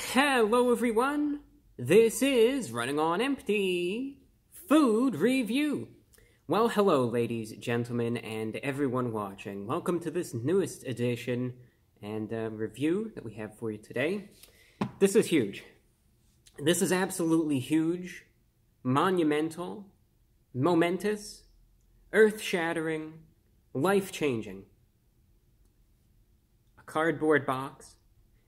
Hello everyone, this is Running on Empty Food Review. Well, hello ladies, gentlemen, and everyone watching. Welcome to this newest edition and review that we have for you today. This is huge. This is absolutely huge, monumental, momentous, earth-shattering, life-changing. A cardboard box,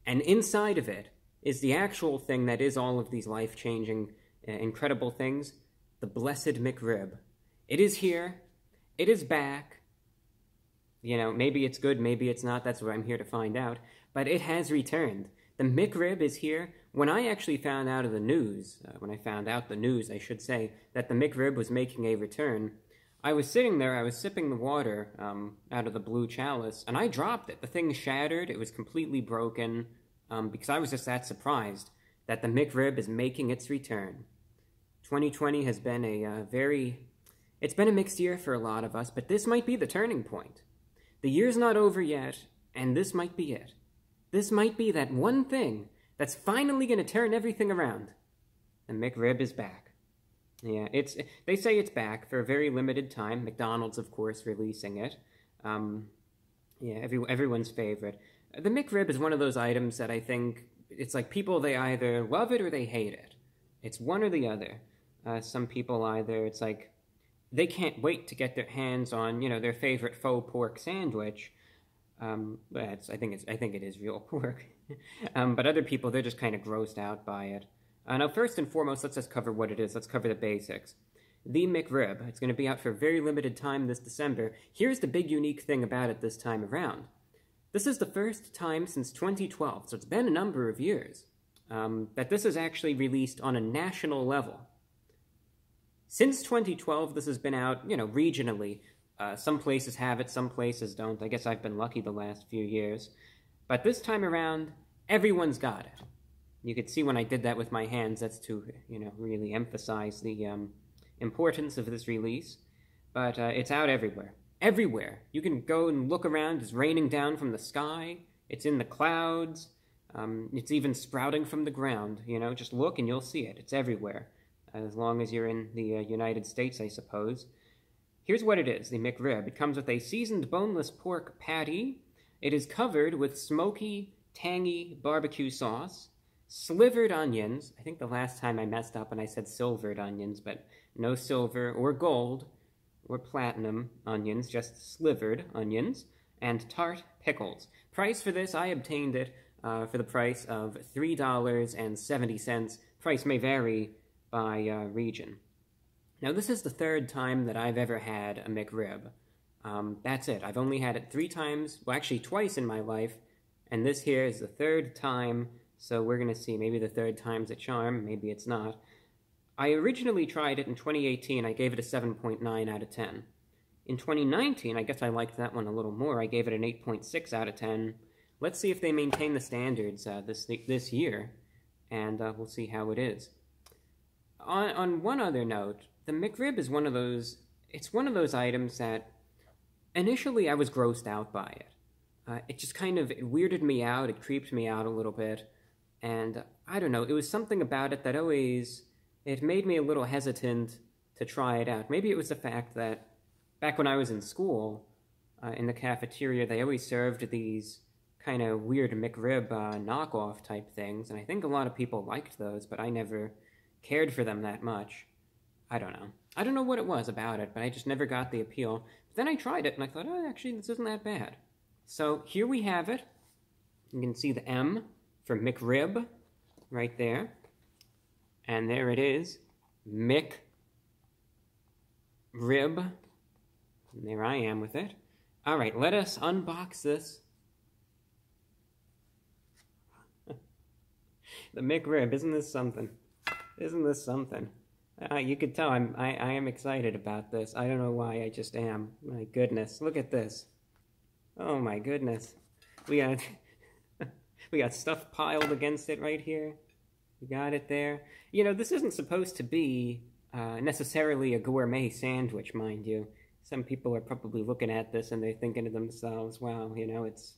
and inside of it is the actual thing that is all of these life-changing, incredible things, the blessed McRib. It is here. It is back. You know, maybe it's good, maybe it's not. That's what I'm here to find out. But it has returned. The McRib is here. When I actually found out of the news, I should say, that the McRib was making a return, I was sitting there, I was sipping the water out of the blue chalice, and I dropped it. The thing shattered. It was completely broken. Because I was just that surprised that the McRib is making its return. 2020 has been it's been a mixed year for a lot of us, but this might be the turning point. The year's not over yet, and this might be it. This might be that one thing that's finally going to turn everything around. The McRib is back. Yeah, they say it's back for a very limited time. McDonald's, of course, releasing it. Yeah, everyone's favorite. The McRib is one of those items that I think, it's like people, they either love it or they hate it. It's one or the other. Some people either, it's like, they can't wait to get their hands on, you know, their favorite faux pork sandwich. I think it is real pork. But other people, they're just kind of grossed out by it. Now, first and foremost, let's just cover what it is. Let's cover the basics. The McRib, it's going to be out for a very limited time this December. Here's the big unique thing about it this time around. This is the first time since 2012, so it's been a number of years, that this is actually released on a national level. Since 2012, this has been out, you know, regionally. Some places have it, some places don't. I guess I've been lucky the last few years. But this time around, everyone's got it. You could see when I did that with my hands, that's to, you know, really emphasize the importance of this release. But it's out everywhere. Everywhere. You can go and look around. It's raining down from the sky. It's in the clouds. It's even sprouting from the ground. You know, just look and you'll see it. It's everywhere. As long as you're in the United States, I suppose. Here's what it is, the McRib. It comes with a seasoned boneless pork patty. It is covered with smoky, tangy BBQ sauce, slivered onions. I think the last time I messed up and I said silvered onions, but no silver or gold or platinum onions, just slivered onions, and tart pickles. Price for this, I obtained it for the price of $3.70. Price may vary by region. Now, this is the third time that I've ever had a McRib. That's it. I've only had it 3 times, well, actually twice in my life, and this here is the third time, so we're going to see. Maybe the third time's a charm, maybe it's not. I originally tried it in 2018. I gave it a 7.9 out of 10. In 2019, I guess I liked that one a little more. I gave it an 8.6 out of 10. Let's see if they maintain the standards this year, and we'll see how it is. On one other note, the McRib is one of those items that initially I was grossed out by it. It just kind of weirded me out. It creeped me out a little bit, and I don't know. It was something about it that always... It made me a little hesitant to try it out. Maybe it was the fact that back when I was in school, in the cafeteria, they always served these kind of weird McRib knockoff type things, and I think a lot of people liked those, but I never cared for them that much. I don't know. I don't know what it was about it, but I just never got the appeal. But then I tried it, and I thought, oh, actually, this isn't that bad. So here we have it. You can see the M for McRib right there. And there it is, McRib. And there I am with it. All right, let us unbox this. The McRib, isn't this something? Isn't this something? You could tell I am excited about this. I don't know why, I just am. My goodness, look at this. Oh my goodness. We got stuff piled against it right here. You got it there. You know, this isn't supposed to be necessarily a gourmet sandwich, mind you. Some people are probably looking at this and they're thinking to themselves, wow, you know, it's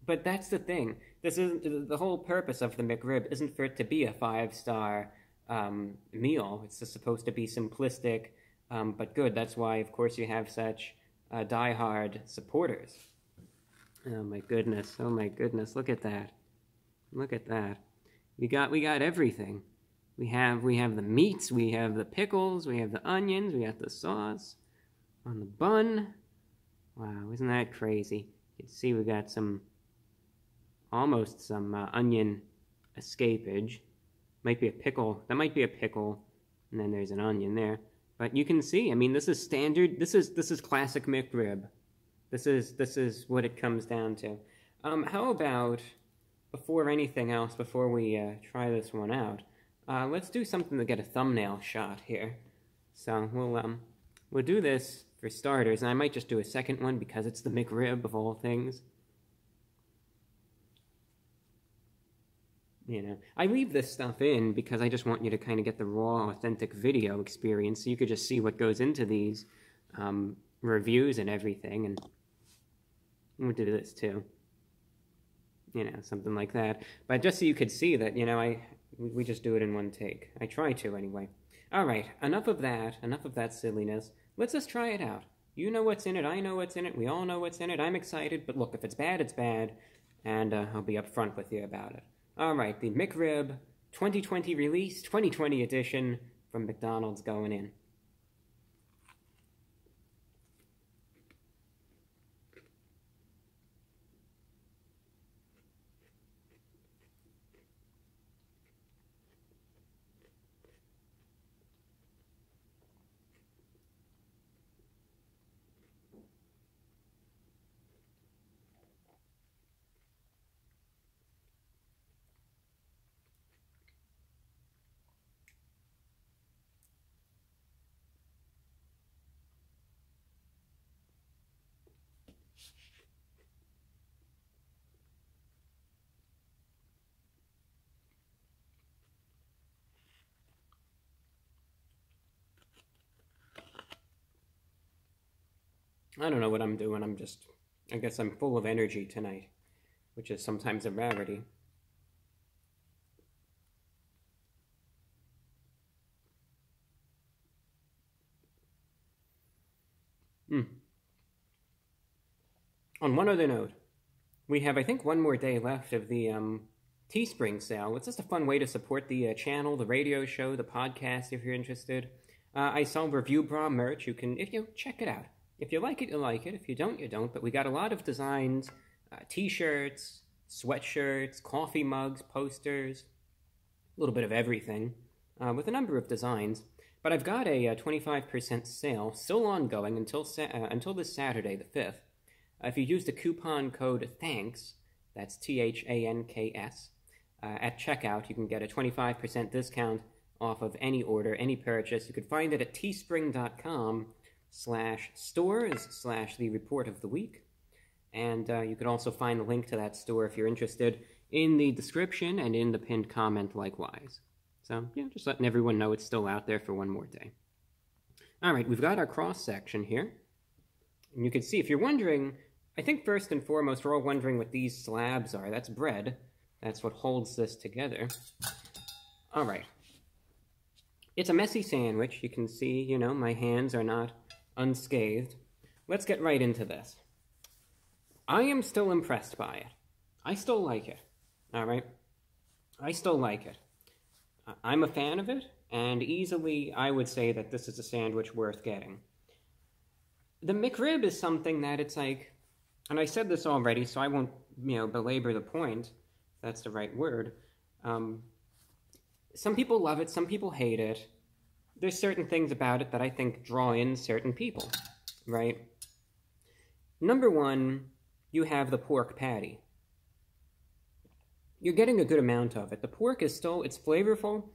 But that's the thing. This isn't the whole purpose of the McRib. Isn't for it to be a 5-star meal. It's just supposed to be simplistic, but good. That's why, of course, you have such die-hard supporters. Oh my goodness! Oh my goodness! Look at that! Look at that! We got everything. We have the meats. We have the pickles. We have the onions. We got the sauce on the bun. Wow! Isn't that crazy? You can see we got almost some onion escapage. Might be a pickle. That might be a pickle, and then there's an onion there. But you can see. I mean, this is standard. This is classic McRib. This is what it comes down to. How about, before anything else, before we try this one out, let's do something to get a thumbnail shot here. So we'll do this for starters, and I might just do a second one because it's the McRib of all things. You know, I leave this stuff in because I just want you to kind of get the raw, authentic video experience, so you could just see what goes into these reviews and everything. And we'll do this too. You know, something like that. But just so you could see that, you know, we just do it in one take. I try to, anyway. All right, enough of that silliness. Let's just try it out. You know what's in it, I know what's in it, we all know what's in it. I'm excited, but look, if it's bad, it's bad, and I'll be upfront with you about it. All right, the McRib 2020 release, 2020 edition from McDonald's going in. I don't know what I'm doing. I guess I'm full of energy tonight, which is sometimes a rarity. On one other note, we have, I think, one more day left of the Teespring sale. It's just a fun way to support the channel, the radio show, the podcast, if you're interested. I sell Review Bra merch. You can, if you check it out. If you like it, you like it. If you don't, you don't. But we got a lot of designs, t-shirts, sweatshirts, coffee mugs, posters, a little bit of everything, with a number of designs. But I've got a 25% sale, still ongoing until this Saturday, the 5th. If you use the coupon code THANKS, that's THANKS, at checkout, you can get a 25% discount off of any order, any purchase. You can find it at teespring.com/stores/TheReportOfTheWeek. And you can also find the link to that store if you're interested in the description and in the pinned comment likewise. So, yeah, just letting everyone know it's still out there for one more day. All right, we've got our cross-section here. And you can see, if you're wondering, I think first and foremost, we're all wondering what these slabs are. That's bread. That's what holds this together. All right. It's a messy sandwich. You can see, you know, my hands are not unscathed. Let's get right into this. I am still impressed by it. I still like it. All right? I still like it. I'm a fan of it, and easily I would say that this is a sandwich worth getting. The McRib is something that it's like, and I said this already, so I won't, you know, belabor the point, if that's the right word. Some people love it, some people hate it. There's certain things about it that I think draw in certain people, right? Number one, you have the pork patty. You're getting a good amount of it. The pork is still, it's flavorful.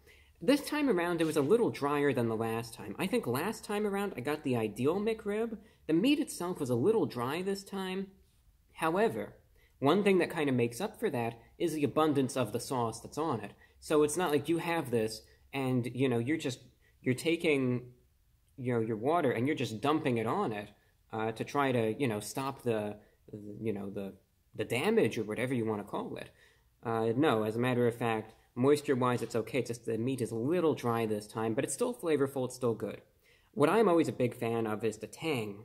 This time around, it was a little drier than the last time. I think last time around, I got the ideal McRib. The meat itself was a little dry this time. However, one thing that kind of makes up for that is the abundance of the sauce that's on it. So it's not like you have this and, you know, you're taking, you know, your water and you're just dumping it on it to try to, you know, stop the the damage, or whatever you want to call it. No, as a matter of fact, moisture-wise, it's okay. It's just the meat is a little dry this time, but it's still flavorful. It's still good. What I'm always a big fan of is the tang,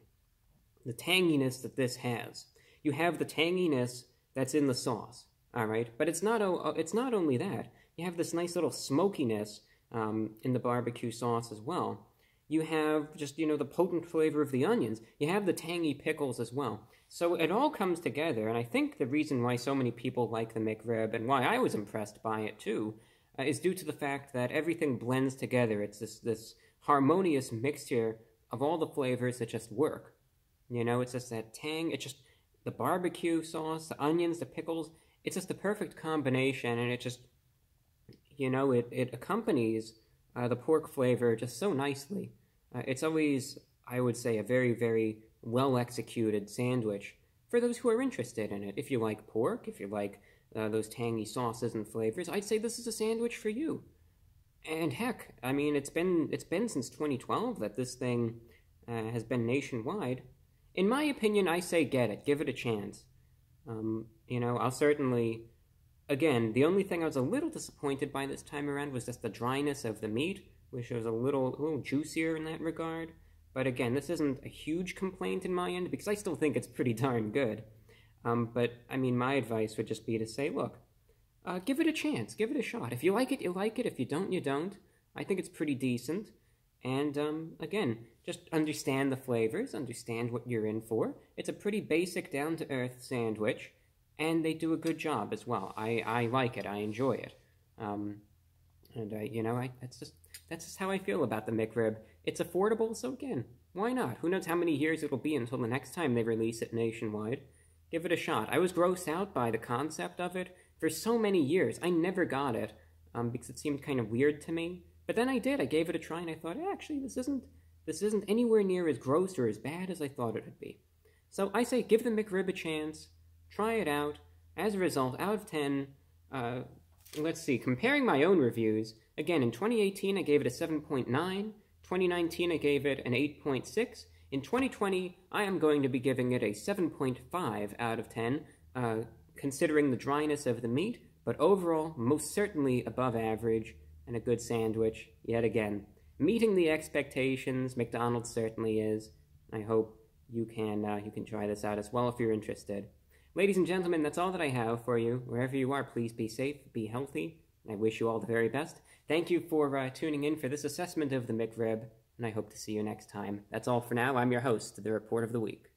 the tanginess that this has. You have the tanginess that's in the sauce, all right? But it's not only that. You have this nice little smokiness in the barbecue sauce as well. You have just, the potent flavor of the onions. You have the tangy pickles as well. So it all comes together, and I think the reason why so many people like the McRib, and why I was impressed by it too, is due to the fact that everything blends together. It's this harmonious mixture of all the flavors that just work. It's just that tang, it's just the barbecue sauce, the onions, the pickles. It's just the perfect combination, and it just, it accompanies the pork flavor just so nicely. It's always, I would say, a very, very well-executed sandwich for those who are interested in it. If you like pork, if you like those tangy sauces and flavors, I'd say this is a sandwich for you. And heck, I mean, it's been since 2012 that this thing has been nationwide. In my opinion, I say get it, give it a chance. I'll certainly... Again, the only thing I was a little disappointed by this time around was just the dryness of the meat, which was a little juicier in that regard. But again, this isn't a huge complaint in my end, because I still think it's pretty darn good. But, I mean, my advice would just be to say, look, give it a chance, give it a shot. If you like it, you like it. If you don't, you don't. I think it's pretty decent. And, again, just understand the flavors, understand what you're in for. It's a pretty basic, down-to-earth sandwich. And they do a good job as well. I like it. I enjoy it. That's just how I feel about the McRib. It's affordable, so again, why not? Who knows how many years it'll be until the next time they release it nationwide. Give it a shot. I was grossed out by the concept of it for so many years. I never got it because it seemed kind of weird to me. But then I did. I gave it a try, and I thought, actually, this isn't anywhere near as gross or as bad as I thought it would be. So I say give the McRib a chance. Try it out. As a result, out of 10, let's see, comparing my own reviews, again, in 2018 I gave it a 7.9, 2019 I gave it an 8.6, in 2020 I am going to be giving it a 7.5 out of 10, considering the dryness of the meat, but overall, most certainly above average, and a good sandwich, yet again. Meeting the expectations, McDonald's certainly is. I hope you can try this out as well if you're interested. Ladies and gentlemen, that's all that I have for you. Wherever you are, please be safe, be healthy, and I wish you all the very best. Thank you for tuning in for this assessment of the McRib, and I hope to see you next time. That's all for now. I'm your host, The Report of the Week.